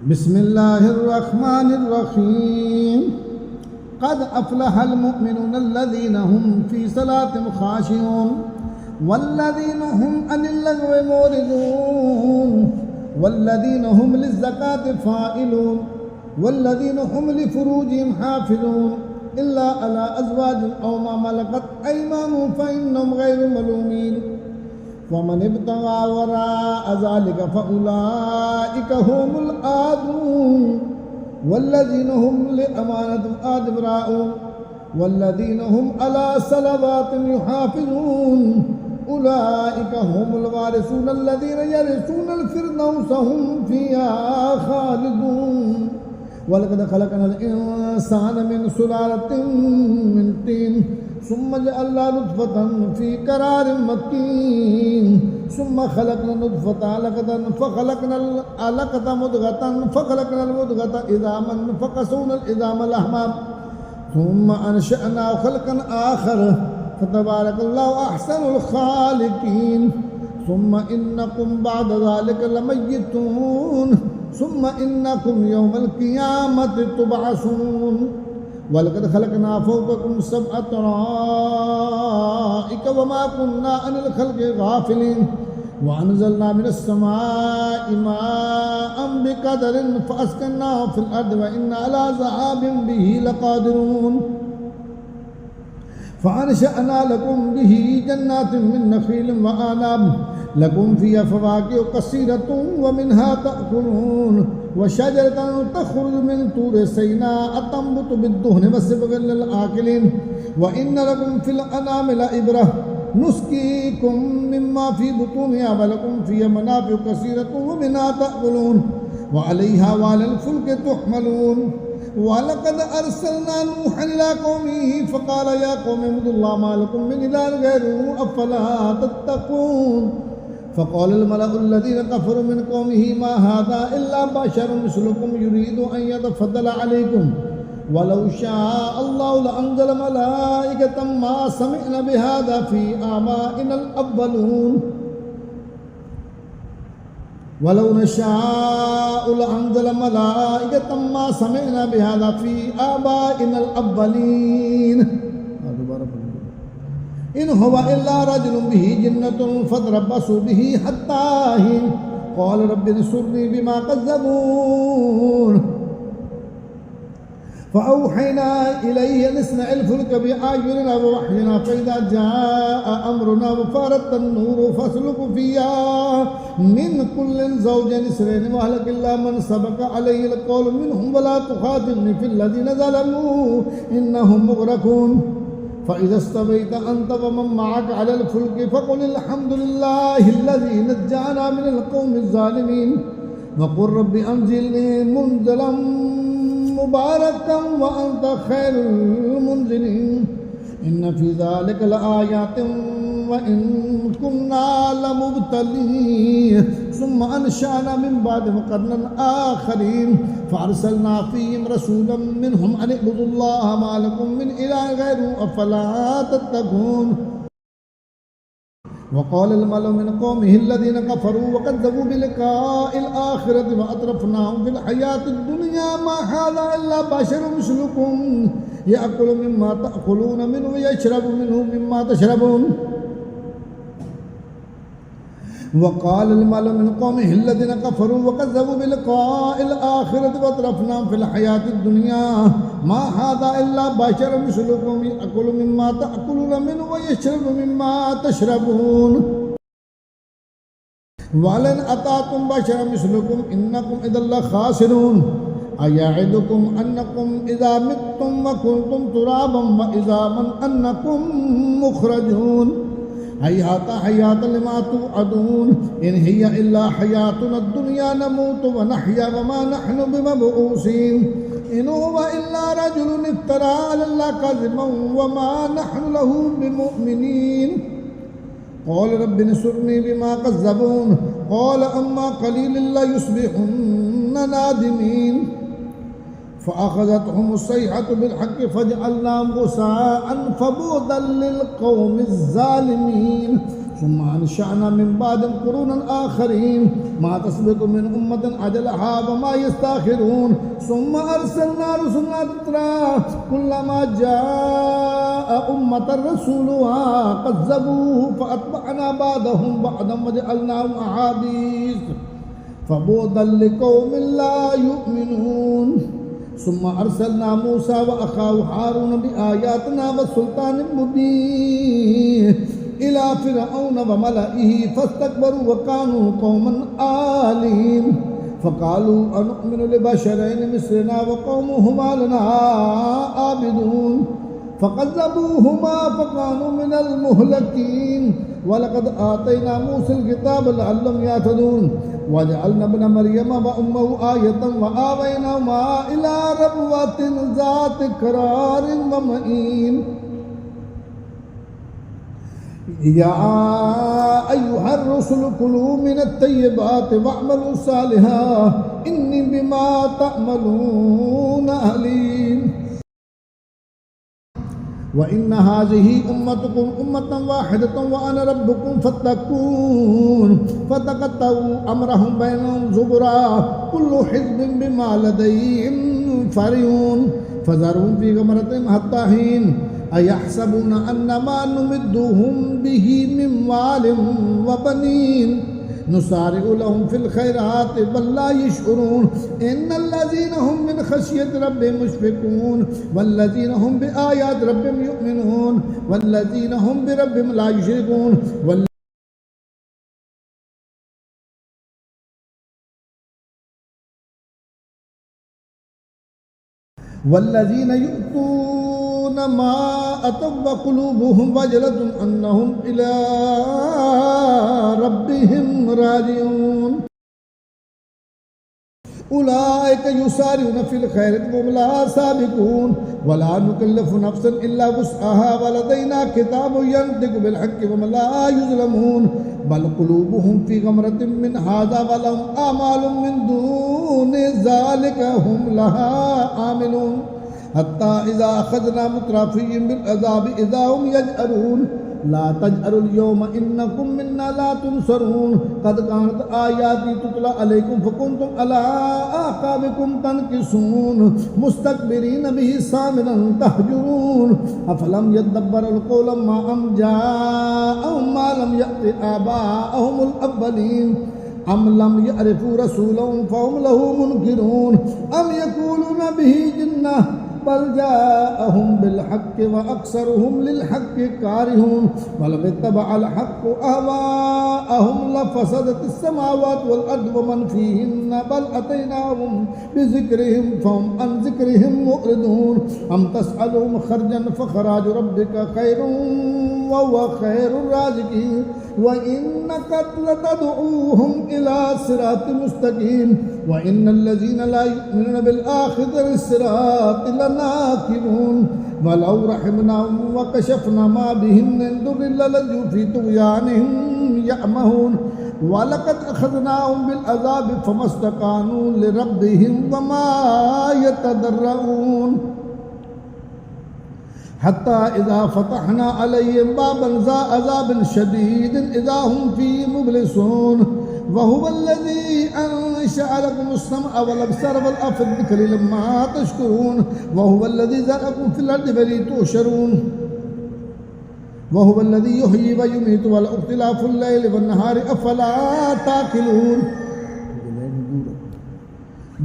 बिस्मिल्लाहिर्रहमानिर्रहीम। क़द अफ़लहल मुअमिनून अल्लज़ीना हुम फ़ी सलातिहिम ख़ाशिऊन वल्लज़ीना हुम अनिल लग़्वी मुअरिदून वल्लज़ीना हुम लिज़्ज़काति फ़ाइलून वल्लज़ीना हुम लिफ़ुरूजिहिम हाफ़िज़ून इल्ला अला अज़वाजिहिम औ मा मलकत अयमानुहुम फ़इन्नहुम ग़ैरु मलूमीन वमन इब्तग़ा वराअ ज़ालिका फ़उलाइका हुमुल आदून वल्लज़ीना हुम लिअमानतिहिम आदिम राऊन वल्लज़ीना हुम अला सलवातिहिम युहाफ़िज़ून उलाइका हुमुल वारिसून अल्लज़ीना यरिसूनल फ़िरदौस हुम फ़ीहा ख़ालिदून। वलक़द ख़लक़नल इंसान मिन सुलालतिन मिन तीन सुम्मा जअलना नुत्फ़तन फ़ी क़रारिन मकीन सुम्मा ख़लक़ना नुत्फ़ता अलक़तन फ़ख़लक़नल अलक़ता मुद्ग़तन फ़ख़लक़नल मुद्ग़ता इज़ामन फ़क़सौनल इज़ामा लहमा सुम्मा अंशअनाहु ख़ल्क़न आख़र फ़तबारकल्लाहु अहसनुल ख़ालिक़ीन। सुम्मा इन्नकुम बअद ज़ालिका लमय्यितून सुम्मा इन्नकुम यौमल क़ियामति तुबअसून। वलक़द ख़लक़ना फ़ौक़कुम सबअ तराइक़ वमा कुन्ना अनिल ख़ल्क़ि गाफ़िलीन वअनज़लना मिनस समाइ माअन बिक़दरिन फ़अस्कन्नाहु फ़िल अर्दि वइन्ना अला ज़हाबिन बिही लक़ादिरून। फ़अनशअना लकुम बिही जन्नातिन मिन नख़ीलिन वअनाब लकुम फ़ीहा फ़वाकिहु कसीरतुन वमिन्हा तअकुलून वशजरतन तख़रुजु मिन तूरि सैनाअ तंबुतु बिद्दुहनि वसिब्ग़न लिल आकिलीन वइन्न लकुम फ़िल अनामि लइब्रह नुस्क़ीकुम मिम्मा फ़ी बुतूनिहा वलकुम फ़ीहा मनाफ़िअु कसीरतुन वमिन्हा तअकुलून वअलैहा वअलल फ़ुल्कि तुहमलून। वलक़द अर्सलना नूहन इला क़ौमिही फ़क़ाल या क़ौमि उ'्बुदुल्लाह मा लकुम मिन इलाहिन ग़ैरुहु अफ़ला तत्तक़ून। फ़क़ालल मलअु अल्लज़ीना कफ़रू मिन क़ौमिही मा हाज़ा इल्ला बशरुम मिस्लुकुम युरीदु अन यतफ़द्दल अलैकुम वलौ शाअ अल्लाहु लअंज़ल मलाइकतम मा समिअना बिहाज़ा फ़ी आबाइनल अव्वलून वलौ नशाअु लअंज़ल मलाइकतम मा समिअना बिहाज़ा फ़ी आबाइनल अव्वलीन। इन हुवा इल्ला रजुलुन बिही जिन्नतुन फतरब्बसू बिही हत्ता हीन क़ाल रब्बि अंसूरनी बिमा कज़्ज़बून। फ़अौहैना इलैहि अन इस्नइल फ़ुल्क बिअअयुनिना ववहयिना फ़इज़ा जाअ अम्रुना वफ़ारत तन्नूर फ़स्लुक फ़ीहा मिन कुल्लिन ज़ौजैनि इस्नैनि वअहलिक इल्ला मन सबक़ अलैहिल क़ौलु मिनहुम वला तुख़ातिबनी फ़िल्लज़ीना ज़लमू इन्नहुम मुग़रक़ून। फ़इज़ा इस्तवैत अन्त वमन मअक अलल फ़ुल्कि फ़क़ुलिल हम्दुलिल्लाहिल्लज़ी नज्जाना मिनल क़ौमिज़ ज़ालिमीन वक़ुल रब्बि अंज़िलनी मुनज़लन मुबारकन व अंत खैरुल मुनज़िलीन। इन्न फ़ी ज़ालिका लआयातिन व इन कुन्ना लमुब्तलीन सुम्मा अंशअना मिन बअदिहिम क़रनन आख़रीन फ़अरसलना फ़ीहिम रसूलन मिनहुम अन इअ्बुदुल्लाह मा लकुम मिन इलाहिन ग़ैरुहु अफ़ला तत्तक़ून। वक़ालल मलअु मिन क़ौमिही अल्लज़ीना कफ़रू वकज़्ज़बू बिलिक़ाइल आख़िरति वअतरफ़नाहुम फ़िल हयातिद दुनिया मा हाज़ा इल्ला बशरुम मिस्लुकुम यअकुलु मिम्मा तअकुलून मिन्हु वयशरबु मिन्हु मिम्मा तशरबून। वक़ालल मलअु मिन क़ौमिही अल्लज़ीना कफ़रू वकज़्ज़बू बिलिक़ाइल आख़िरति वअतरफ़नाहुम फ़िल हयातिद दुनिया मा हाज़ा इल्ला बशरुम मिस्लुकुम यअकुलु मिम्मा तअकुलून मिन्हु वयशरबु मिम्मा तशरबून। वलन अताकुम बशरम मिस्लुकुम इन्नकुम इज़्ज़न लख़ासिरून अयअदुकुम अन्नकुम इज़ा मित्तुम व कुंतुम तुराबन व इज़ामन अन्नकुम मुख़रजून। हय्याता हय्यातन लिमा तुअदून इन हिय इल्ला हयातुना दुनिया नमूतु व नहया व मा नहनु बिमबऊसीन इन हुवा इल्ला रजुलुन इफ्तरा अलल्लाह कज़िबन व मा नहनु लहु बिमुअ्मिनीन। क़ाल रब्बि अंसूरनी बिमा कज़्ज़बून क़ाल अम्मा क़लीलन लयुस्बिहुन्न नादिमीन। फ़अख़ज़तहुम अस्सैहतु बिलहक़्क़ि फ़जअलनाहुम गुसाअन फ़बुअदन लिलक़ौमिज़ ज़ालिमीन। सुम्मा अंशअना मिन बाद कुरूनन आखरीन मा तस्बिकु मिन उम्मतिन अजलहा व मा यस्ताखिरून सुम्मा अरसलना रुसुलना तत्रा कुल्लमा जाअ उम्मतन रसूलुहा कज़्ज़बूहु फअत्बअना बादहुम बअदम वजअलनाहुम अहादीस फबुअदन लिक़ौमिन ला युमिनून सुम्मा अरसलना मूसा व अखाहु हारून बिआयातिना व सुल्तानिन मुबीन इला फिरऔन व मलइही फस्तकबरू व कानू कौमन आलीम फ़क़ालू अनुमिनु लिबशरैनि मिस्लिना व कौमुहुमा लना आबिदून फ़कज़्ज़बूहुमा फ़कानू मिनल मुहलकीन व लक़द आतैना मूसल किताब लअल्लहुम यहतदून व जअलना इब्न मरियम व उम्महु आयतन व आवैनाहुमा इला रब्वतिन ज़ाति क़रारिन व मईन या अय्युहर रुसुल कुलू मिनत तय्यबाति वअमलू सालिहा इन्नी बिमा तअमलून अलीम व इन्न हाज़िही उम्मतुकुम उम्मतन वाहिदतन व अना रब्बुकुम फत्तकून फतक़त्तऊ अमरहुम बैनहुम ज़ुबुरा कुल्लु हिज़्बिन बिमा लदयहिम फ़रिहून फ़ज़रहुम फ़ी ग़मरतिहिम हत्ता हीन अयहसबून अन्नमा नुमिद्दुहुम बिही मिन मालिन व बनीन नुसारिउ लहुम फिल खैराति बल ला यशउरून इन्नल्लज़ीना हुम मिन खशियति रब्बिहिम मुश्फ़िकून वल्लज़ीना हुम बिआयाति रब्बिहिम युमिनून वल्लज़ीना हुम बिरब्बिहिम ला युशरिकून वल्लज़ीना यु'तून मा अतव व क़ुलूबुहुम वजलतुन अन्नहुम इला रब्बिहिम राजिऊन उलाइका युसारिऊन फिल खैराति व हुम लहा साबिकून व ला नुकल्लिफु नफ्सन इल्ला वुस्अहा व लदैना किताबुन यंतिक़ु बिल हक़्क़ि व हुम ला युज़लमून बल क़ुलूबुहुम फ़ी ग़मरतिन मिन हाज़ा व लहुम आमालुम मिन दूनि ज़ालिका हुम लहा आमिलून हत्ता इज़ा अख़ज़ना मुत्राफ़िहिम बिल अज़ाबि इज़ा हुम यजअरून ला तजअरुल यौमा इन्नकुम मिन्ना ला तुनसरून क़द कानत आयाती तुतला अलैकुम फ़कुंतुम अला आक़ाबिकुम तनकिसून मुस्तकबिरीन बिही सामिरन तहजुरून अफ़लम यदब्बरुल क़ौला मा अम जाअहुम मा लम यअति आबाअहुमुल अव्वलीन अम लम यअरिफू रसूलहुम फ़हुम लहू मुनकिरून अम यक़ूलून बिही जिन्नह बल जाअहुम बिल हक़्क़ि व अक्सरुहुम लिल हक़्क़ि कारिहून वलव इत्तबअल हक़्क़ु अहवाअहुम लफ़सदतिस समावातु वल अर्दु व मन फ़ीहिन्ना बल अतैनाहुम बिज़िक्रिहिम फ़हुम अन ज़िक्रिहिम मुअरिदून अम तसअलुहुम ख़र्जन फ़ख़राजु रब्बिका ख़ैरुन व हुवा ख़ैरुर राज़िक़ीन व इन्नका लतदऊहुम इला सिरातिन मुस्तक़ीम व इन्नल्लज़ीना ला युमिनूना बिल आख़िरति सिराति लनाकिबून वलौ रहमनाहुम व कशफना मा बिहिम मिन दुर्रिन ललज्जू फ़ी तुग़यानिहिम यअमहून व लक़द अख़ज़नाहुम बिल अज़ाबि फ़मस्तकानू लिरब्बिहिम व मा यतदर्रऊन हत्ता इज़ा फ़तहना अलैहिम बाबन ज़ा अज़ाबिन शदीदिन इज़ा हुम फ़ीहि मुब्लिसून व हुवल्लज़ी अंशअ लकुमुस समअ वल अब्सार वल अफ़इदata क़लीलन मा तशकुरून व हुवल्लज़ी ज़रअकुम फ़िल अर्दि व इलैहि तुहशरून व हुवल्लज़ी युहयी व युमीतु व लहु इख्तिलाफ़ुल लैलि वन नहारि अफ़ला ताक़िलून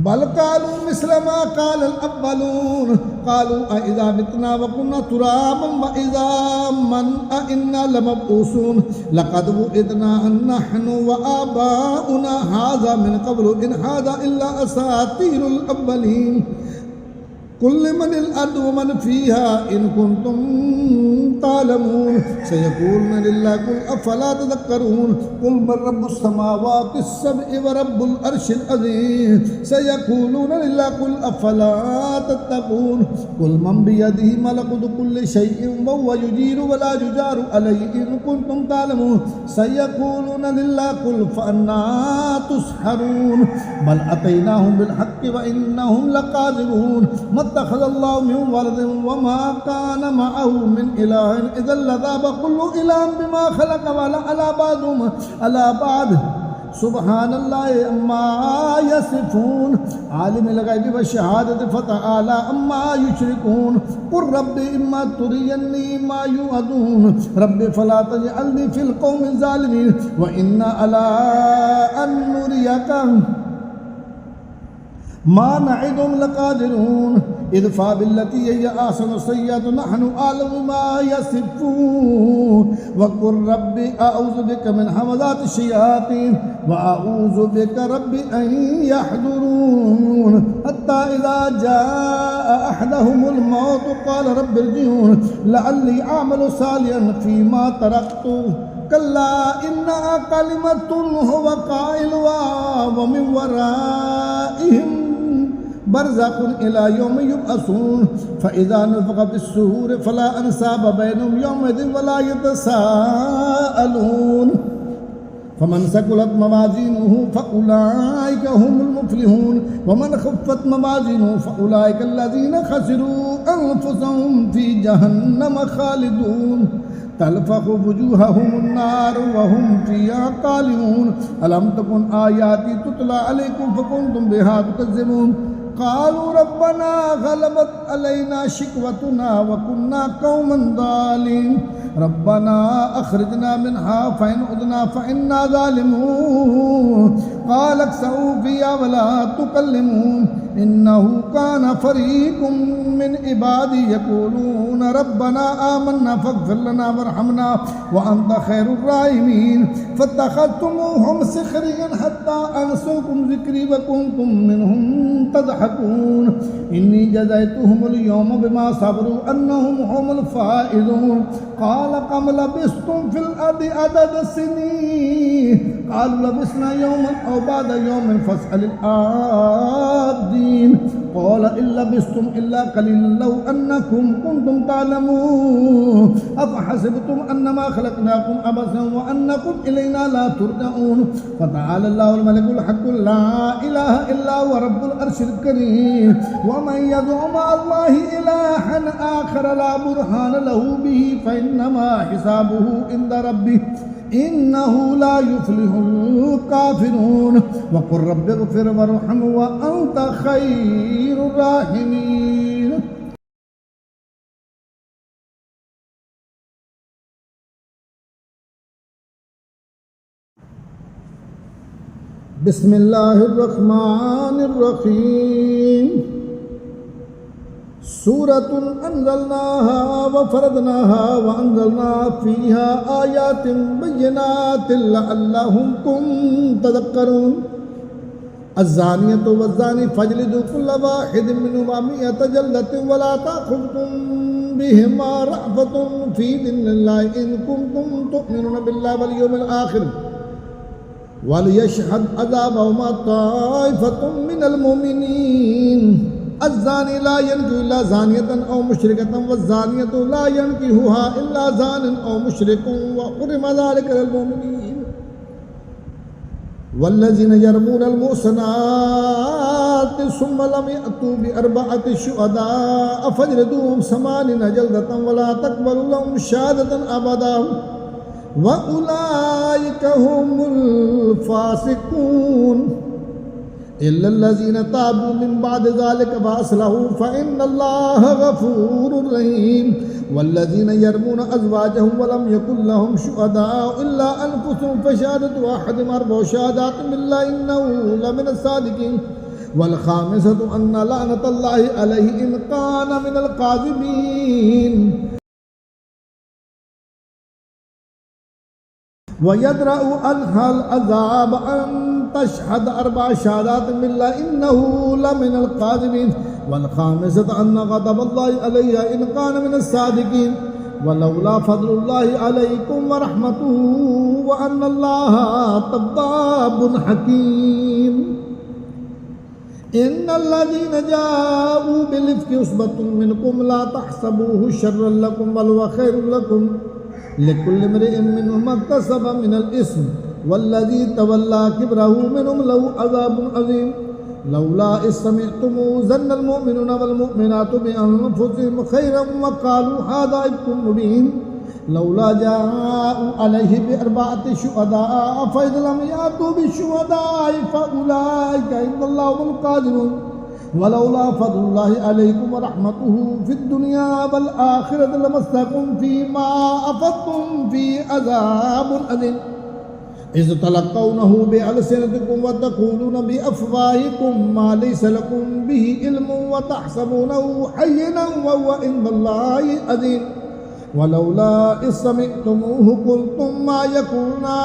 बल क़ालू मिस्ल मा क़ालल अव्वलून क़ालू अइज़ा मितना व कुन्ना तुराबन व इज़ामन अइन्ना लमबऊसून लक़द वुइदना नहनु व आबाउना हाज़ा मिन क़ब्लु इन हाज़ा इल्ला असातीरुल अव्वलीन कुल लिमनिल अर्दु व मन फ़ीहा इन कुंतुम तालमून सयक़ूलून लिल्लाहि कुल अफ़ला तज़क्करून कुल मन रब्बुस समावातिस सबइ व रब्बुल अर्शिल अज़ीम सयक़ूलून लिल्लाहि कुल अफ़ला तत्तक़ून कुल मन बियदिहि मलकुतु कुल्लि शैइन व हुवा युजीरु व ला युजारु अलैहि इन कुंतुम तालमून सयक़ूलून लिल्लाहि कुल फ़अन्ना तुस्हरून बल अतैनाहुम बिल हक़्क़ि व इन्नहुम लकाज़िबून मत्तखज़ अल्लाहु मिन वलदिन वमा कान मअहु मिन इलाहिन इज़् लज़हब कुल्लु इलाहिन बिमा खलक़ वला अला बादुम अला बाद सुब्हानल्लाहि अम्मा यसिफून आलिमुल ग़ैबि व शहादति फ़तआला अम्मा युशरिकून क़ुल रब्बि इम्मा तुरियन्नी मा युअदून रब्बि फ़ला तजअलनी फ़िल क़ौमिज़ ज़ालिमीन व इन्ना अला अन नुरियका मा नइदुम लक़ादिरून इदफ़ा बिल्लती हिय अहसनु सय्यतु नहनु अअलमु बिमा यसिफून वक़ुल रब्बि अऊज़ु बिका मिन हमज़ाति शयातीन व अऊज़ु बिका रब्बि अन यहदुरून हत्ता इज़ा जाअ अहदहुमुल मौत क़ाल रब्बि इरजिऊन लअल्ली अअमलु सालिहन फ़ीमा तरक्तु कल्ला इन्नहा कलिमतुन हुव क़ाइलुहा व मिन वराइहिम बरज़ख़ुन इला यौमि युबअसून फ़इज़ा नुफ़िख़ फ़िस्सूर फ़ला अंसाब बैनहुम यौमइज़िन वला यतसाअलून फ़मन सक़ुलत मवाज़ीनुहु फ़उलाइका हुमुल मुफ़्लिहून वमन ख़फ़्फ़त मवाज़ीनुहु फ़उलाइका अल्लज़ीना ख़सिरू अन्फ़ुसहुम फ़ी जहन्नम ख़ालिदून तलफ़क़ु वुजूहहुमुन नार व हुम फ़ीहा क़ालिऊन अलम तकुन आयाती तुतला अलैकुम फ़कुंतुम बिहा तुकज़्ज़िबून क़ालू रब्बना ग़लबत अलैना शिक़वतुना व कुन्ना क़ौमन ज़ालिमीन रब्बना अख़रिजना मिन्हा फ़इन उदना फ़इन्ना ज़ालिमून क़ाल अख्सऊ फ़ीहा वला तुकल्लिमून इन्नहु कान फ़रीक़ुम मिन इबादी यक़ूलून रब्बना आमन्ना फ़ग़फ़िर लना वरहमना व अन्त ख़ैरुर राहिमीन फ़त्तख़ज़्तुमूहुम सिख़रिय्यन हत्ता अनसूकुम ज़िक्री व कुंतुम मिनहुम तज़हकून इन्नी जज़य्तुहुमुल यौम बिमा सबरू अन्नहुम हुमुल फ़ाइज़ून क़ाल कम लबिस्तुम फ़िल अर्दि अदद सिनीन क़ालू लबिस्ना यौमन औ बअद यौमिन फ़स्अलिल आदीन क़ाल इन लबिस्तुम इल्ला क़लीलन लौ अन्नकुम कुंतुम तालमून अफ़हसिबतुम अन्नमा ख़लक़नाकुम अबसन व अन्नकुम इलैना ला तुरजऊन फ़तआला अल्लाहुल मलिकुल हक़्क़ु ला इलाहा इल्ला हुव रब्बुल अर्शिल करीम व मन यदउ मअल्लाहि इलाहन आखर ला बुरहान लहू बिही फ़इन्नमा हिसाबुहु इंद रब्बिह इन्नहु ला युफ़्लिहुल काफ़िरून वक़ुल रब्बि इग़फ़िर वरहम व अन्त ख़ैरुर राहिमीन। बिस्मिल्लाहिर्रहमानिर्रहीम सूरतुन अंज़लनाहा व फ़रदनाहा व अंज़लना फ़ीहा आयातिन बय्यिनातिन लअल्लहुम तज़क्करून अज़्ज़ानियतु वज़्ज़ानी फ़ज्लिदू कुल्ल वाहिदिन मिनहुमा मिअत जल्दतिन व ला तअख़ुज़कुम बिहिमा रअफ़तुन फ़ी दीनिल्लाहि इन कुंतुम तु'मिनूना बिल्लाहि वल यौमिल आख़िर वलियशहद अज़ाबहुमा ताइफ़तुम मिनल मुमिनीन अज़्ज़ानी ला यन्किहु इल्ला ज़ानियतन औ मुशरिकतन वज़्ज़ानियतु ला यन्किहुहा इल्ला ज़ानिन औ मुशरिकुन व हुर्रिमा ज़ालिका अलल मुमिनीन वल्लज़ीना यरमूनल मुहसनाति सुम्मा लम यअतू बिअरबअति शुहदाअ फ़ज्लिदूहुम समानिन जल्दतन व ला तक़बलू लहुम शहादतन अबदा व उलाइका हुमुल फ़ासिक़ून इल्लल्लज़ीना ताबू मिन बाद ज़ालिका व असलहू फ़इन्नल्लाहा गफ़ूरुर रहीम वल्लज़ीना यरमूना अज़वाजहुम व लम यकुन लहुम शुहदाअ इल्ला अनफुसुहुम फ़शहादतु अहदिहिम अर्बअु शहादातिन बिल्लाहि इन्नहु लमिनस सादिक़ीन वल ख़ामिसतु अन्ना लअनतल्लाहि अलैहि इन कान मिनल काज़िबीन वयद्रअु अन्हल अज़ाब अन तशहद अर्बअ शहादातिन बिल्लाहि इन्नहु लमिनल काज़िबीन वल ख़ामिसतु अन्ना ग़ज़बल्लाहि अलैहा इन कान मिनस सादिक़ीन वलौला फ़ज़्लुल्लाहि अलैकुम व रहमतुहु व अन्नल्लाहा तव्वाबुन हकीम इन्नल्लज़ीना जाऊ बिल-इफ़्कि उस्बतुम मिनकुम ला तहसबूहु शर्रन लकुम बल हुव ख़ैरुन लकुम लिकुल्लि इम्रिइन मिन्हुम मक्तसब मिनल इस्म वल्लज़ी तवल्ला किब्रहु मिनहुम लहु अज़ाबुन अज़ीम लौला इस समिअतुमू ज़न्न अल-मुअमिनूना वल-मुअमिनातु बिअन्फुसिहिम खैरन वक़ालू हाज़ा इफ़्कुम मुबीन लौला जाऊ अलैहि बिअरबअति शुहदाअ फ़इज़ लम यातू बिशुहदाअ फ़उलाइका इंदल्लाहि हुमुल काज़िबून वलौला फ़ज़्लुल्लाहि अलैकुम व रहमतुहु फ़िद्दुनिया वल आखिरति लमस्सकुम फ़ीमा अफ़द्तुम फ़ीहि अज़ाबुन अज़ीम इज़ तलक़्क़ौनहु बिअल्सिनतिकुम व तक़ूलून बिअफ़वाहिकुम मा लैसा लकुम बिहि इल्मुन व तहसबूनहु हय्यिनन व हुवा इंदल्लाहि अज़ीम वलौला इज़ समिअतुमूहु क़ुल्तुम मा यकूनु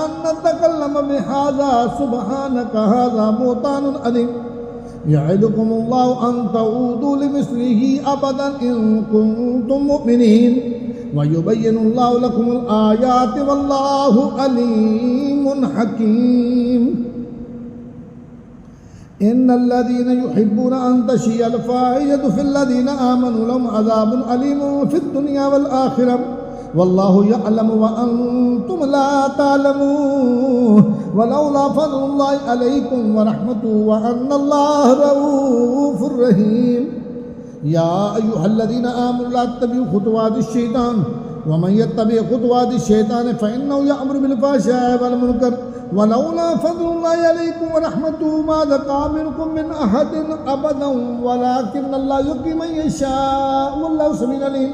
अन नतकल्लम बिहाज़ा सुब्हानक हाज़ा बुहतानुन अज़ीम यअिदुकुमुल्लाहु अन तऊदू लिमिस्लिही अबदन इन कुंतुम मुमिनीन वयुबय्यिनुल्लाहु लकुमुल आयाति वल्लाहु अलीमुन हकीम इन्नल्लज़ीना युहिब्बूना अन तशिय्यअल फ़ाहिशतु फ़िल्लज़ीना आमनू लहुम अज़ाबुन अलीमुन फ़िद्दुनिया वल आखिरह वल्लाहु यअलमु व अंतुम ला तअलमून वलौला फ़ज़्लुल्लाहि अलैकुम व रहमतुहु व अन्नल्लाहा रऊफ़ुर रहीम या अय्युहल्लज़ीना आमनू ला तत्तबिउ खुतवातिश शैतान व मन यत्तबि खुतवातिश शैतान फ़इन्नहु यअमुरु बिल फ़हशाइ वल मुनकर वलौला फ़ज़्लुल्लाहि अलैकुम व रहमतुहु मा ज़का मिनकुम मिन अहदिन अबदन वलाकिन्नल्लाहा युज़्ज़ि मन यशाअ वल्लाहु समीउन अलीम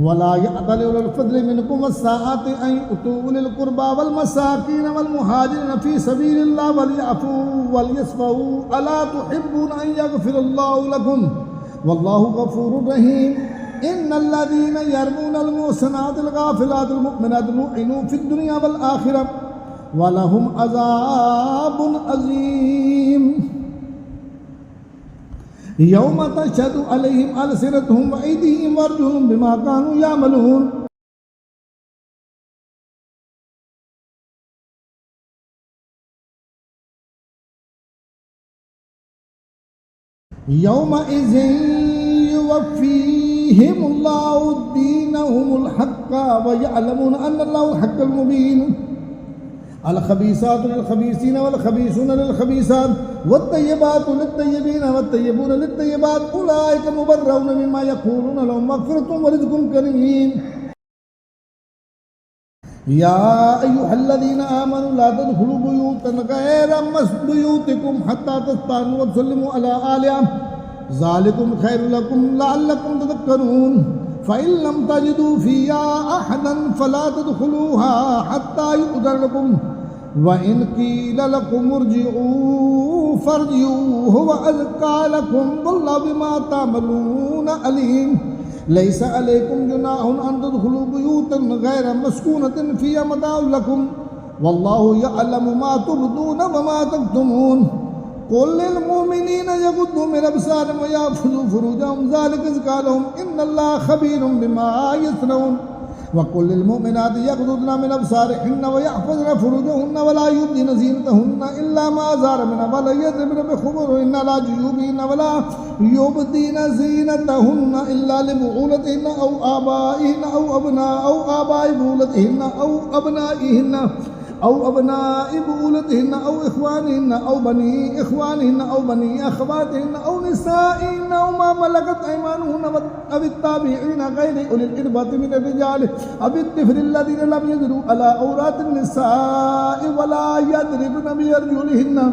वला यअतलि उलुल फ़ज़्लि मिनकुम वस्साअति अन यु'तू उलिल क़ुरबा वल मसाकीन वल मुहाजिरीन फ़ी सबीलिल्लाह वलयअफ़ू वलयस्फ़हू अला तुहिब्बूना अन यग़फ़िरल्लाहु लकुम वल्लाहु गफ़ूरुर रहीम इन्नल्लज़ीना यरमूनल मुहसनातिल गाफ़िलातिल मुमिनातिल लुइनू फ़िद्दुनिया वल आखिरह वलहुम अज़ाबुन अज़ीम यौम तशहदु अलैहिम अलसिनतुहुम व अयदीहिम व अर्जुलुहुम बिमा कानू यअमलून यौमइज़िन युवफ़्फ़ीहिमुल्लाहु दीनहुमुल हक़्क़ व यअलमूना अन्नल्लाहुल हक़्क़ुल मुबीन अलखबीसातु लिलखबीसीन वलखबीसून लिलखबीसात वत्तय्यिबातु लित्तय्यिबीन वत्तय्यिबून लित्तय्यिबात उलाइका मुबर्रऊन मिम्मा यक़ूलून लहुम मग़फ़िरतुन व रिज़्क़ुन करीम या अय्युहल्लज़ीना आमनू ला तदख़ुलू बुयूतन गैरा बुयूतिकुम हत्ता तस्तानू व तुसल्लिमू अला आलिहा ज़ालिकुम खैरुल लकुम लअल्लकुम तज़क्करून फ़इन लम तजिदू फ़ीहा अहदन फ़ला तदख़ुलूहा हत्ता यु'ज़न लकुम व इन क़ील लकुम इरजि'ू फ़रजि'ू हुवा अज़का लकुम वल्लाहु बिमा तअमलून अलीम लैसा अलैकुम जुनाहुन अन तदख़ुलू बुयूतन गैरा मस्कूनतिन फ़ीहा मताउन लकुम वल्लाहु यअलमु मा तुबदून व मा तक्तुमून क़ुल लिल मुमिनीना यग़ुद्दू मिन अबसारिहिम व यहफ़ज़ू फ़ुरूजahum ज़ालिका अज़का लहुम इन्नल्लाहा ख़बीरुम बिमा यसनऊन व क़ुल लिल मुमिनाति यग़ुद्दूना मिन अबसारिहिन्ना व यहफ़ज़ना फ़ुरूजहन्ना व ला युब्दीना ज़ीनतहन्ना इल्ला मा ज़हरा मिन्हा व ला यज़रिबना बिख़ुमुरिहिन्ना ला जुयूबिहिन्ना व ला युब्दीना ज़ीनतहन्ना इल्ला लिबुऊलतिहिन्ना औ आबाइहिन्ना औ आबाइ बुऊलतिहिन्ना औ अबनाइहिन्ना औ अबनाइ बुऊलतिहिन्ना औ इख़्वानिहिन्ना औ बनी इख़्वानिहिन्ना औ बनी अख़वातिहिन्ना औ निसाइहिन्ना औ मा मलकत अयमानुहुन्ना अव अत्ताबिईना गैरि उलिल इर्बति मिनर रिजालि अव अत्तिफ़्लि अल्लज़ीना लम यज़रू अला औरातिन निसाइ व ला यज़रिबना बिअरजुलिहिन्ना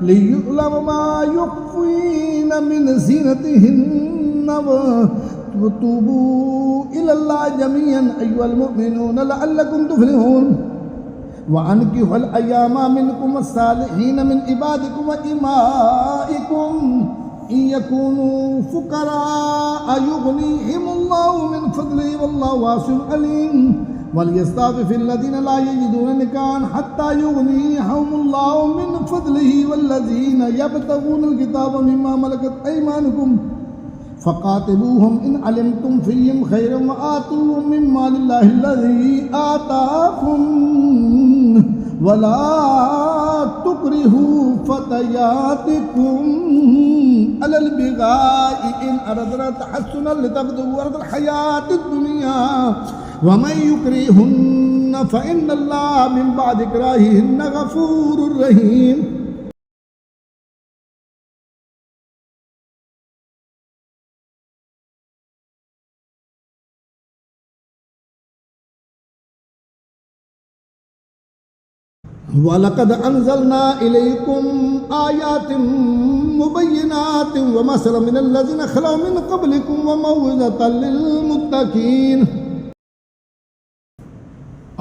लियुअलम मा युख़्फ़ीना मिन ज़ीनतिहिन्ना व तूबू इलल्लाहि जमीअन अय्युहल मुमिनूना लअल्लकुम तुफ़्लिहून वअनकिहुल अय्यामा मिनकुम अस्सालिहीन मिन इबादिकुम व इमाइकुम इन यकूनू फुक़रा युग़निहिमुल्लाहु मिन फ़ज़लिही वल्लाहु वासिउन अलीम वलियस्ताफ़िफ़िल्लज़ीना ला यजिदूना निकाहन हत्ता युग़नियहुमुल्लाहु मिन फ़ज़लिही वल्लज़ीना यब्तग़ूनल किताब मिम्मा मलकत अयमानुकुम फ़क़ातिलूहुम इन अलिमतुम फ़ीहिम खैरन व आतूहुम मिन मालिल्लाहिल्लज़ी आताकुम वला तुकरिहू फ़तयातिकुम अलल बिगाइ इन अरदना तहस्सुनन लितबदू अरदल हयातिद दुनिया व मन युकरिहुन्ना फ़इन्नल्लाहा मिन बअदि इक्राहिहिन्ना गफ़ूरुर रहीम। वलक़द अंज़लना इलैकुम आयातिन मुबय्यिनातिन व मसलन मिनल्लज़ीना खलौ मिन क़ब्लिकुम व मौइज़तन लिलमुत्तक़ीन।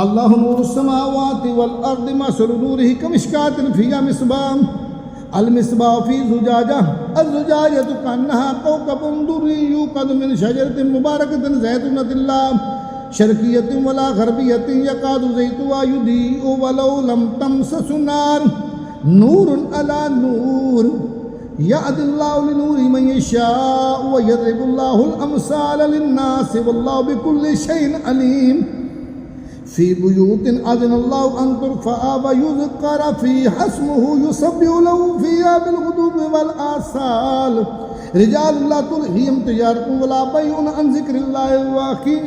अल्लाहु नूरुस समावाति वल अर्दि मसलु नूरिही कमिश्कातिन फ़ीहा मिस्बाह अल मिस्बाह फ़ी ज़ुजाजा अज़्ज़ुजाजतु कअन्नहा कौकबुन दुर्रिय्युन यूक़दु मिन शजरतिन मुबारकतिन ज़ैतूनतिन ला शर्क़िय्यतिन वला ग़रबिय्यतिन यकादु ज़ैतुहा युदीअु वलौ लम तमससहु नार नूरुन अला नूर यहदिल्लाहु लिनूरिही मन यशाअ व यज़रिबुल्लाहुल अमसाल लिन्नासि वल्लाहु बिकुल्लि शैइन अलीम। फ़ी बुयूतिन अज़िनल्लाहु अन तुरफ़अ व युज़करा फ़ीहा इस्मुहु युसब्बिहु लहु फ़ीहा बिलग़ुदुव्वि वल आसाल रिजालुन ला तुल्हिहिम तिजारतुन वला बैउन अन ज़िक्रिल्लाहि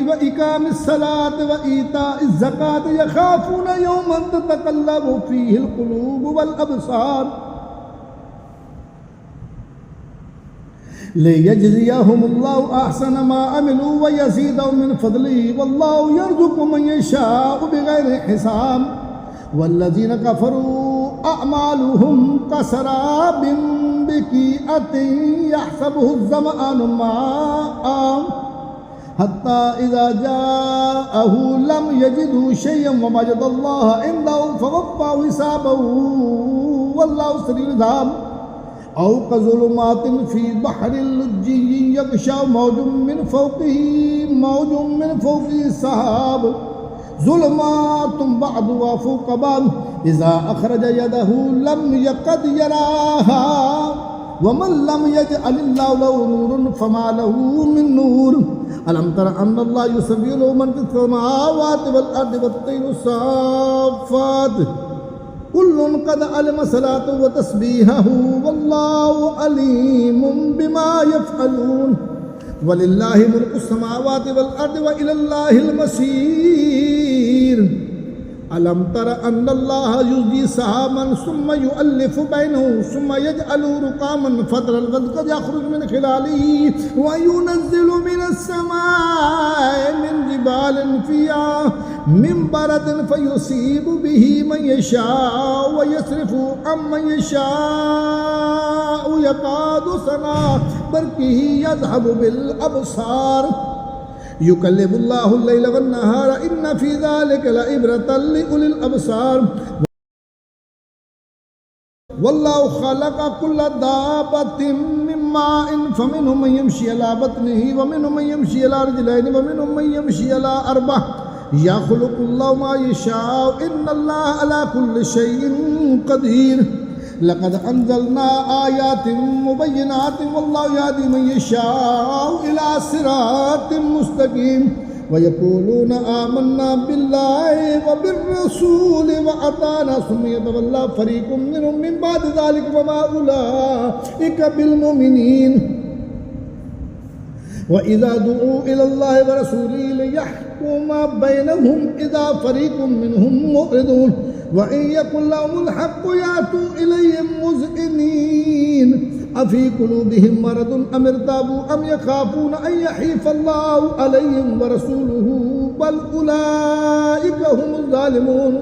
व इक़ामिस सलाति व ईताइज़ ज़काति यख़ाफ़ूना यौमन ततक़ल्लबु फ़ीहिल क़ुलूबु वल अबसार लियजज़ियहुमुल्लाहु अहसन मा अमिलू व यज़ीदहुम मिन फ़ज़लिही वल्लाहु यरज़ुक़ु मन यशाअ बिग़ैरि हिसाब। वल्लज़ीना कफ़रू अअमालुहुम कसराबिन बिक़ीअतिन यहसबुहु ज़मआनु माअन हत्ता इज़ा जाअहु लम यजिदहु शय्अन व वजदल्लाह इंदहु फ़वफ़्फ़ाहु हिसाबहु वल्लाहु सरीउल हिसाब। औ कज़ुलुमातिन फ़ी बहरिल लुज्जिय्यिन यग़शा मौजुम मिन फ़ौक़िही सहाब ज़ुलुमातुन बअदुहा फ़ौक़ बअद इज़ा अख़रज यदहु लम यक़द यराहा व मन लम यजअलिल्लाहु लहु नूरन फ़मा लहु मिन नूर। अलम तर अन्नल्लाह युसब्बिहु लहु मन फ़िस समावाति वल अर्दि वत-तैरु साफ़्फ़ात कुल्लुन क़द अलima सलातहु व तस्बीहहु वल्लाहु अलीमुम बिमा यफ़अलून। वलिल्लाहि मुल्कुस समावाति वल अर्दि व इलल्लाहिल मसीर। अलम तर अन्नल्लाह युज़्जी सहाबन सुम्मा युअल्लिफ़ु बैनहु सुम्मा यजअलुहु रुकामन फ़तरल वदक़ यख़रुजु मिन ख़िलालिही व युनज़्ज़िलु मिनस समाइ मिन जिबालिन फ़ीहा मिन बरदिन फ़युसीबु बिही मन यशाअ व यस्रिफ़ुहु अम्मन यशाअ यकादु सना बरक़िही यज़हबु बिल अबसार युक़ल्लिबुल्लाहुल लैला वन नहारा इन्न फ़ी ज़ालिका लइब्रतन लिउलिल अबसार। वल्लाहु ख़लक़ कुल्ला दाब्बतिन मिन माइन फ़मिनहुम मन यमशी अला बत्निही व मिनहुम मन यमशी अला रिजलैनि व मिनहुम मन यमशी अला अर्बअ यख़्लुक़ुल्लाहु मा यशाअ इन्नल्लाहा अला कुल्लि शैइन क़दीर। लक़द अंज़लना आयातिन मुबय्यिनातिन वल्लाहु यहदी मन यशाअ इला सिरातिन मुस्तक़ीम। व यक़ूलूना आमन्ना बिल्लाहि व बिर्रसूलि व अताना सुम्मा यतवल्ला फ़रीक़ुम मिनहुम मिन बअदि ज़ालिका व मा उलाइका बिल मुमिनीन। व इज़ा दुऊ इलल्लाहि व रसूलिही लियहकुम बैनहुम इज़ा फ़रीक़ुम मिनहुम मुअरिदून व इन यकुन लहुमुल हक़्क़ु यातू इलैहि मुज़इनीन। अफ़ी क़ुलूबिहिम मरदुन अम इर्ताबू अम यख़ाफ़ूना अन यहीफ़ल्लाहु अलैहिम व रसूलुहु बल उलाइका हुमुज़ ज़ालिमून।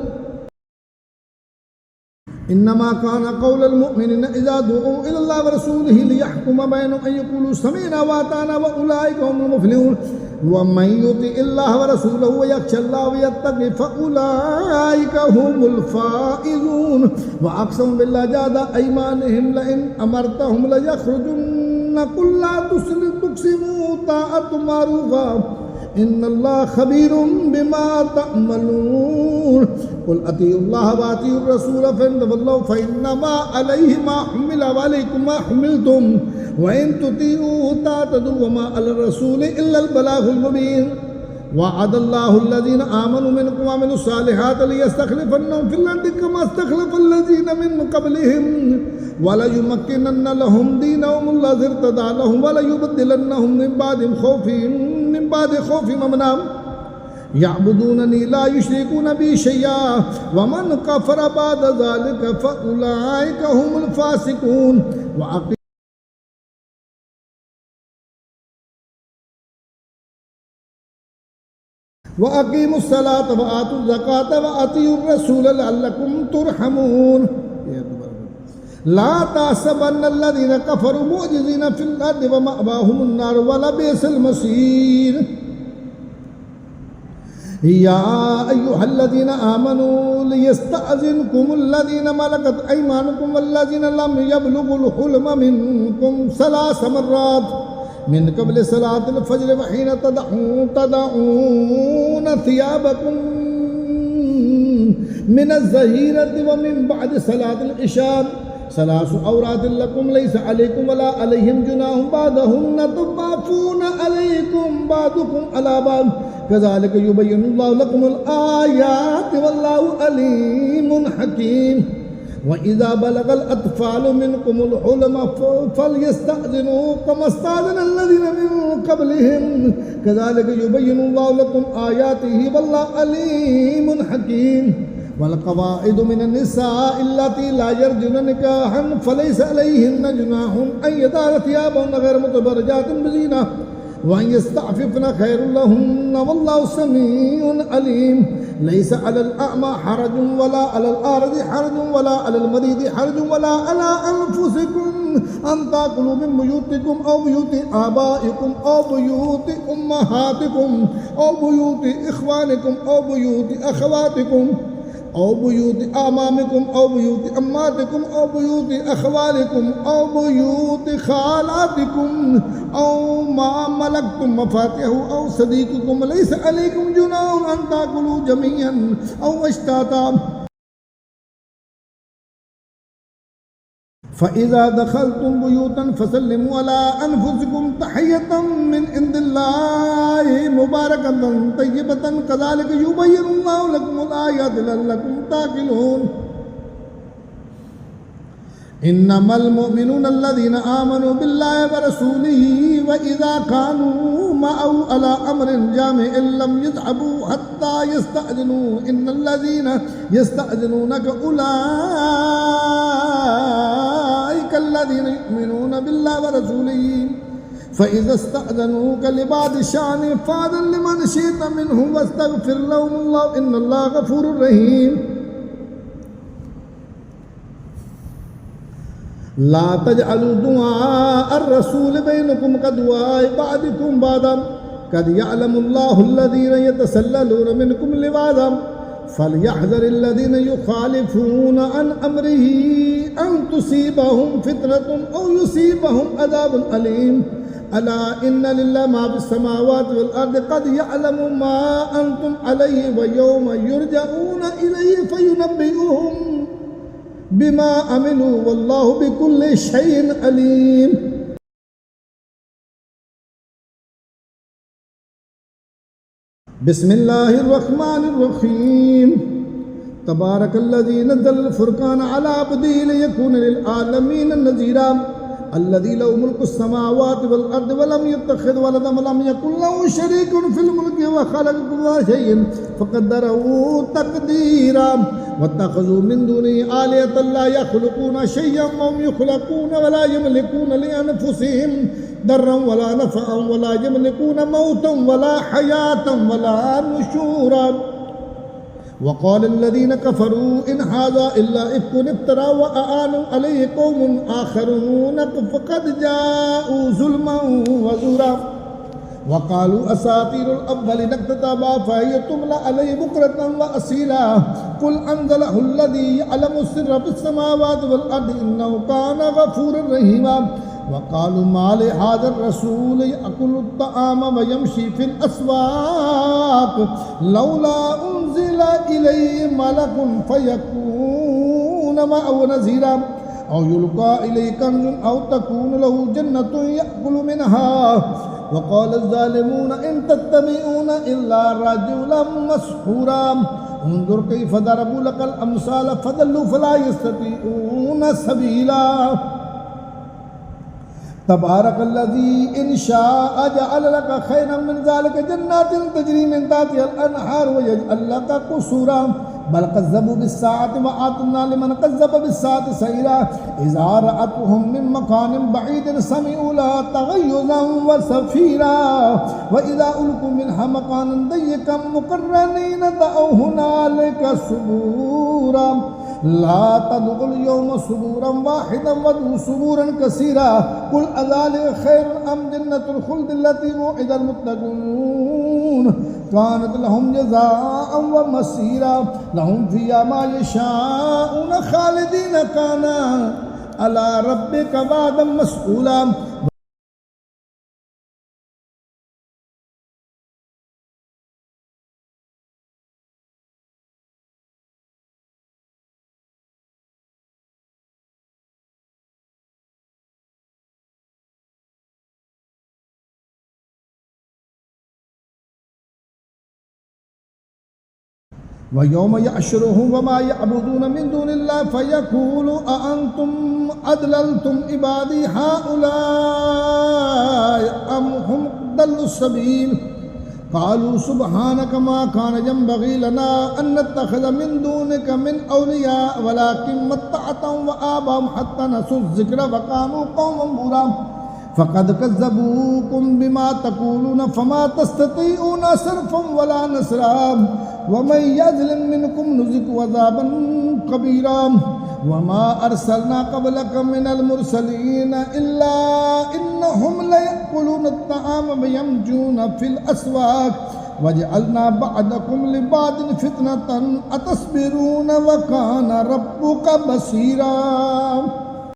इन्नमा काना क़ौलुल मुअ्मिनीना इज़ा दुऊ इलल्लाहि व रसूलिही लियहकुम बैनहुम अन यक़ूलू समिअना व अताना व उलाइका हुमुल मुफ़्लिहून। व मन युतिइल्लाह व रसूलहु व यख़्शल्लाह व यत्तक़ि फ़उलाइका हुमुल फ़ाइज़ून। व अक़समू बिल्लाहि जहदा अयमानिहिम लइन अमरतहुम लयख़्रुजुन्न क़ुल ला तुक़सिमू ताअतुन मारूफ़ा इन्नल्लाह ख़बीरुम बिमा तअमलून। क़ुल अतीउल्लाह व अतीउर रसूल फ़इन तवल्लव फ़इन्नमा अलैहि मा हुमिल व अलैकुम मा हुमिलतुम व इन तुतीऊहु तहतदू व मा अलर रसूलि इल्लल बलागुल मुबीन। वअदल्लाहु अल्लज़ीना आमनू मिनकुम व अमिलुस सालिहाति लियस्तख़लिफ़न्नहुम फ़िल अर्दि कमा इस्तख़लफ़ल्लज़ीना मिन क़ब्लिहिम व लयुमक्किनन्न लहुम दीनहुम अल्लज़ी इर्तदा लहुम व लयुबद्दिलन्नहुम मिन बादि ख़ौफ़िहिम अमना यअबुदूननी ला युशरिकूना बी शैय्या व मन कफ़र बअद ज़ालिका फ़उलाइका हुमुल फ़ासिक़ून। वअकीमुस्सलात व आतुज़्ज़कात व अतीउर्रसूल लअल्लकुम तुरहमून। ला तहसबन्नल्लज़ीन कफ़रू मुअजिज़ीन फ़िल अर्दि व मअवाहुमुन्नार व लबिसल मसीर। या अय्युहल्लज़ीना आमनू लियस्तअज़िनकुमुल्लज़ीन मलकत अयमानुकुम वल्लज़ीना लम यबलुगुल हुल्म मिनकुम सलास मर्रात मिन क़ब्ल सलातिल फ़ज्र व हीन तदऊन थियाबकुम मिनज़ ज़हीरति व मिन बअद सलातिल इशा सलासु औरातिन लकुम लैसा अलैकुम वला अलैहिम जुनाहुम बादहुन्ना तुवाफ़ून अलैकुम बादुकुम अला बाद कज़ालिक युबय्यिनुल्लाहु लकुमुल आयाति वल्लाहु अलीमुन हकीम। व इज़ा बलगल अत्फ़ालु मिनकुमुल हुल्म फ़लयस्तअज़िनू कमा इस्तअज़नल्लज़ीना मिन क़ब्लिहिम कज़ालिक युबय्यिनुल्लाहु लकुम आयातिही वल्लाहु अलीमुन हकीम। वलक़वाइदु मिनन निसाइ अल्लाती ला यरजुन निकाहन फ़लैसा अलैहिन्ना जुनाहुन अन यज़अन थियाबहन गैर मुतबर्रिजातिन बिज़ीना व अन यस्तअफ़िफ़न खैरुल लहुन्ना वल्लाहु समीउन अलीम। लैसा अलल अअमा हरजुन वला अलल आरज़ि हरजुन वला अलल मरीज़ि हरजुन वला अला अनफुसिकुम अन ताकुलू मिन बुयूतिकुम औ बुयूति आबाइकुम औ बुयूति उम्महातिकुम औ बुयूति इख़वानिकुम औ बुयूति अख़वातिकुम औ बुयूति आमामिकुम औ बुयूति अम्मातिकुम औ बुयूति अख़वालिकुम औ बुयूति ख़ालातिकुम औ मा मलकतुम मफ़ातिहु औ सदीक़ुकुम लैसा अलैकुम जुनाहुन अन ताकुलू जमीअन औ अश्ताता। फ़इज़ा दख़लतुम बुयूतन फ़सल्लिमू अला अनफ़ुसिकुम तहियतम मिन इंदिल्लाहि मुबारकतन तय्यबतन कज़ालिक युबय्यिनुल्लाहु लकुमुल आयाति लअल्लकुम ताक़िलून। इन्नमल मुअमिनूना अल्लज़ीना आमनू बिल्लाहि व रसूलिही व इज़ा कानू मअहु अला अम्रिन जामिअन लम यज़हबू हत्ता यस्तअज़िनू इन्नल्लज़ीना यस्तअज़िनूनका उलाइकल्लज़ीना युमिनूना बिल्लाहि व रसूलिही फ़इज़ा इस्तअज़नूका लिबादि शानिन फ़अज़िन लिमन शि'ता मिनहुम वस्तग़फ़िर लहुमुल्लाहु इन्नल्लाहा गफ़ूरुर रहीम। ला तजअलू दुआअर रसूल बैनकुम कदुआइ बादिकुम बादा कद यअलमुल्लाहु अल्लज़ीना यतसल्ललूना मिनकुम लिवाज़ा फलयहज़रिल्लज़ीना युख़ालिफ़ूना अन अम्रिही अन तुसीबहुम फ़ितनतुन औ युसीबहुम अज़ाबुन अलीम। अला इन्ना लिल्लाहि मा फ़िस्समावाति वल अर्दि क़द यअलमु मा अंतुम अलैहि व यौमा युरजऊना इलैहि फ़युनब्बिउहुम बिमा अमिलू वल्लाहु बिकुल्लि शैइन अलीम। बिस्मिल्लाहिर रहमानिर रहीम। तबारकल्लज़ी नज़्ज़ल फ़ुरक़ान अला अब्दिही लियकून लिल आलमीन नज़ीरा अल्लज़ी लहु मुल्कुस समावाति वल अर्दि व लम यत्तख़िज़ वलदन व लम यकुन लहु शरीकुन फ़िल मुल्कि व ख़लक़ कुल्ला शैइन फ़क़द्दरहू तक़दीरा। वत्तख़ज़ू मिन दूनिही आलिहतन ला यख़्लुक़ूना शैअन व हुम युख़्लक़ून व ला यमलिकून लिअनफ़ुसिहिम दर्रन व ला नफ़अन व ला यमलिकून मौतन व ला हयातन व ला नुशूरा। वक़ाल अल्लज़ीना कफ़रू इन हाज़ा इल्ला इफ़्कुन इफ़्तरा व अआनु अलैहि क़ौमुन आख़रून फ़क़द जाऊ ज़ुल्मन व ज़ूरा। वक़ालू असातीरुल अव्वलीन इक़्ततबा फ़हिय तुमला अलैहि बुक्रतन व असीला क़ुल अनज़लहु अल्लज़ी यअलमु सिर्र फ़िस्समावाति वल अर्दि इन्नहु कान गफ़ूरर रहीमा। वक़ालू मा लिहाज़र रसूल यअकुलु त्तआम व यमशी फ़िल अस्वाक़ लौला उन्ज़िला इलैहि मलकुन फ़यकून मअहु नज़ीरा औ युल्क़ा इलैहि कंज़ुन औ तकूनु लहु जन्नतुन यअकुलु मिनहा। वक़ाल अज़्ज़ालिमून इन तत्तबिऊन इल्ला रजुलन मस्हूरा उन्ज़ुर कैफ़ दरबू लकल अमसाल फ़दल्लू फ़ला यस्ततीऊन सबीला। तबारकल्लज़ी इन शाअ जअल लक खैरन मिन ज़ालिका जन्नातिन तजरी मिन तहतिहल अनहार व यजअल लक क़ुसूरा बल कज़्ज़बू बिस्साअति व आतना लिमन कज़्ज़ब बिस्साअति सईरा इज़ा रअतहुम मिन मकानिन बईदिन समिअू लहा तग़य्युज़न व ज़फ़ीरा व इज़ा उल्क़ू मिनहा मकानन दय्यक़न मुक़र्रनीन दअऊ हुनालिका सुबूरा ला तदउल यौम सुबूरन वाहिदन वदउ सुबूरन कसीरा कुल अज़ालिका खैरुन अम जन्नतुल खुल्द लती वुइदल मुत्तक़ून कानत लहुम जज़ाअन व मसीरा लहुम फ़ीहा मा यशाऊन खालिदीन काना अला रब्बिका वअदन मस्ऊला। व यौम यहशुरुहुम व मा यअबुदून मिन दूनिल्लाह फयक़ूलु अअंतुम अदललतुम इबादी हाउलाई अम हुम दल्लुस सबील क़ालू सुब्हानक मा कान यंबग़ी लना अन नत्तख़िज़ मिन दूनिका मिन औलिया वलाकिन मत्तअतहुम व आबाहुम हत्ता नसू ज़िक्र व कानू क़ौमन बुरा फ़क़द कज़्ज़बूकुम बिमा तक़ूलून फ़मा तस्ततीऊन सर्फ़न वला नसरा वमन यज़लिम मिनकुम नुज़िक़हु अज़ाबन कबीरा वमा अरसलना क़ब्लक मिनल मुरसलीन इल्ला इन्नहुम लयअकुलून अत्तआम व यमशून फ़िल अस्वाक़ वजअलना बअदकुम लिबादिन फ़ितनतन अतस्बिरून व कान रब्बुका बसीरा।